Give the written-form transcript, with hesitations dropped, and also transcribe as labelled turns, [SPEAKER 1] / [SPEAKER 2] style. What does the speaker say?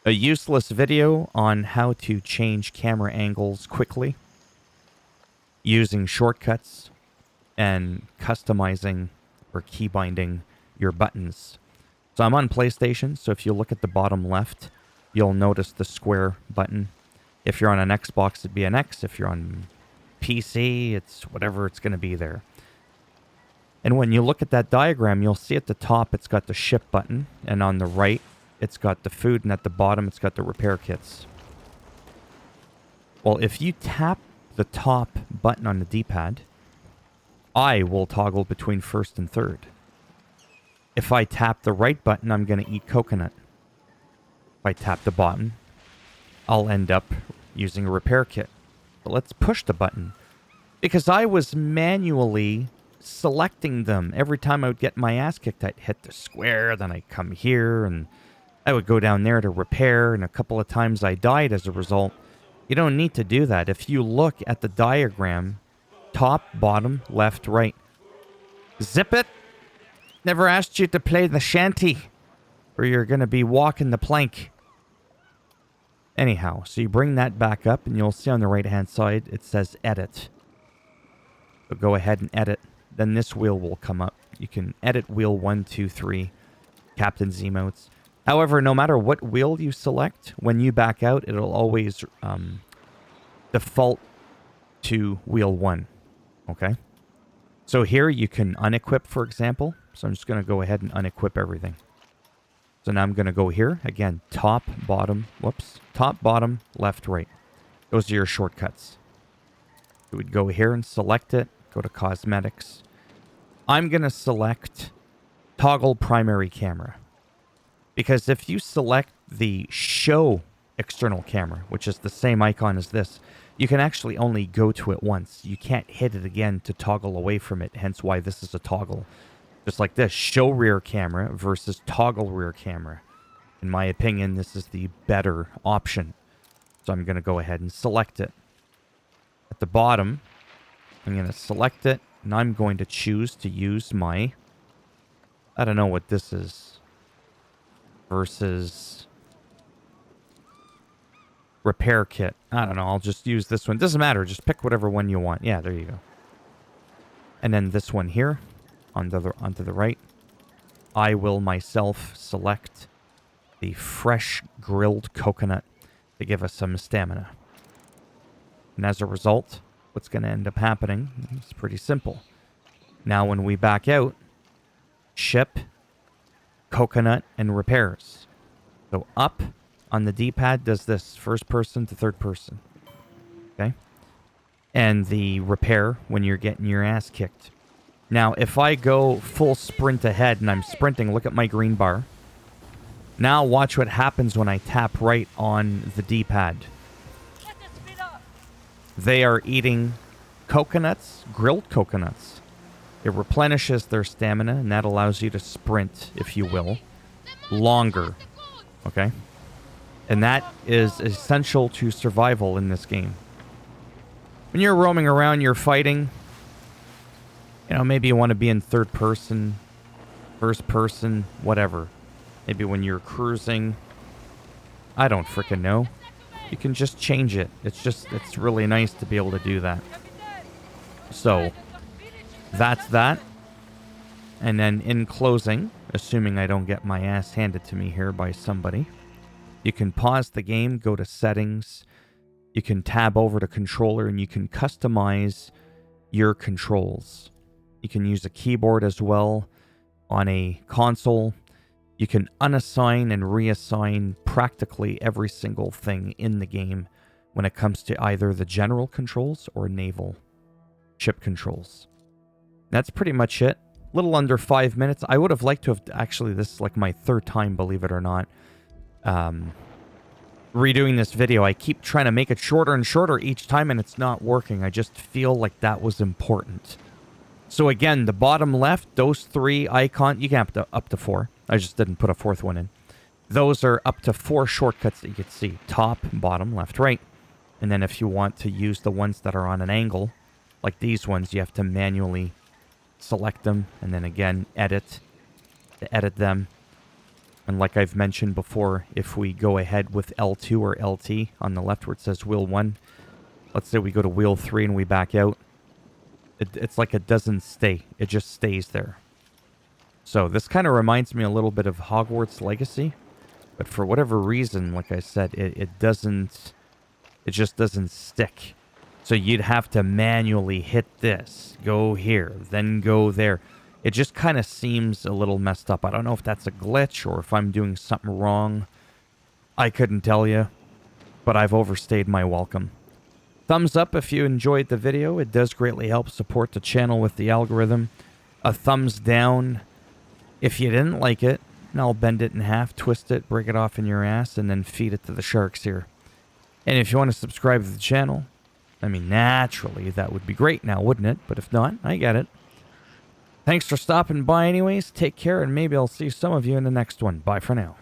[SPEAKER 1] A useless video on how to change camera angles quickly using shortcuts and customizing or key binding your buttons. So I'm on PlayStation, so if you look at the bottom left, you'll notice the square button. If you're on an Xbox, it'd be an X. If you're on PC, it's whatever it's going to be there. And when you look at that diagram, you'll see at the top it's got the ship button, and on the right it's got the food, and at the bottom it's got the repair kits. Well, if you tap the top button on the D-pad, I will toggle between first and third. If I tap the right button, I'm going to eat coconut. If I tap the bottom, I'll end up using a repair kit. But let's push the button. Because I was manually selecting them. Every time I would get my ass kicked, I'd hit the square, then I'd come here, and I would go down there to repair, and a couple of times I died as a result. You don't need to do that. If you look at the diagram, top, bottom, left, right. Zip it! Never asked you to play the shanty, or you're going to be walking the plank. Anyhow, so you bring that back up, and you'll see on the right-hand side, it says edit. So go ahead and edit. Then this wheel will come up. You can edit wheel 1, 2, 3, Captain's emotes. However, no matter what wheel you select, when you back out, it'll always default to wheel 1. Okay? So here you can unequip, for example. So I'm just going to go ahead and unequip everything. So now I'm going to go here. Again, top, bottom, left, right. Those are your shortcuts. You would go here and select it. Go to cosmetics. I'm going to select toggle primary camera. Because if you select the show external camera, which is the same icon as this, you can actually only go to it once. You can't hit it again to toggle away from it, hence why this is a toggle. Just like this, show rear camera versus toggle rear camera. In my opinion, this is the better option. So I'm going to go ahead and select it. At the bottom, I'm going to select it, and I'm going to choose to use my, I don't know what this is, versus repair kit. I don't know, I'll just use this one. Doesn't matter, just pick whatever one you want. Yeah, there you go. And then this one here, onto the right, I will myself select the fresh grilled coconut to give us some stamina. And as a result, what's going to end up happening is pretty simple. Now when we back out, ship, coconut, and repairs. So up on the D-pad does this, first person to third person. Okay? And the repair when you're getting your ass kicked. Now, if I go full sprint ahead and I'm sprinting, look at my green bar. Now watch what happens when I tap right on the D-pad. They are eating coconuts, grilled coconuts. It replenishes their stamina, and that allows you to sprint, if you will, longer. Okay? And that is essential to survival in this game. When you're roaming around, you're fighting. You know, maybe you want to be in third person, first person, whatever. Maybe when you're cruising. I don't freaking know. You can just change it. It's really nice to be able to do that. So, that's that. And then in closing, assuming I don't get my ass handed to me here by somebody, you can pause the game, go to settings, you can tab over to controller, and you can customize your controls. You can use a keyboard as well on a console. You can unassign and reassign practically every single thing in the game when it comes to either the general controls or naval ship controls. That's pretty much it. Little under 5 minutes. I would have liked to have... Actually, this is like my third time, believe it or not, redoing this video. I keep trying to make it shorter and shorter each time, and it's not working. I just feel like that was important. So again, the bottom left, those 3 icons... You can have up to 4. I just didn't put a 4th one in. Those are up to 4 shortcuts that you can see. Top, bottom, left, right. And then if you want to use the ones that are on an angle, like these ones, you have to manually select them, and then again, edit to edit them. And like I've mentioned before, if we go ahead with L2 or LT on the left where it says wheel 1, let's say we go to wheel 3 and we back out, it's like it doesn't stay. It just stays there. So this kind of reminds me a little bit of Hogwarts Legacy. But for whatever reason, like I said, it just doesn't stick. So you'd have to manually hit this, go here, then go there. It just kind of seems a little messed up. I don't know if that's a glitch or if I'm doing something wrong. I couldn't tell you, but I've overstayed my welcome. Thumbs up if you enjoyed the video. It does greatly help support the channel with the algorithm. A thumbs down if you didn't like it. And I'll bend it in half, twist it, break it off in your ass, and then feed it to the sharks here. And if you want to subscribe to the channel, I mean, naturally, that would be great now, wouldn't it? But if not, I get it. Thanks for stopping by anyways. Take care, and maybe I'll see some of you in the next one. Bye for now.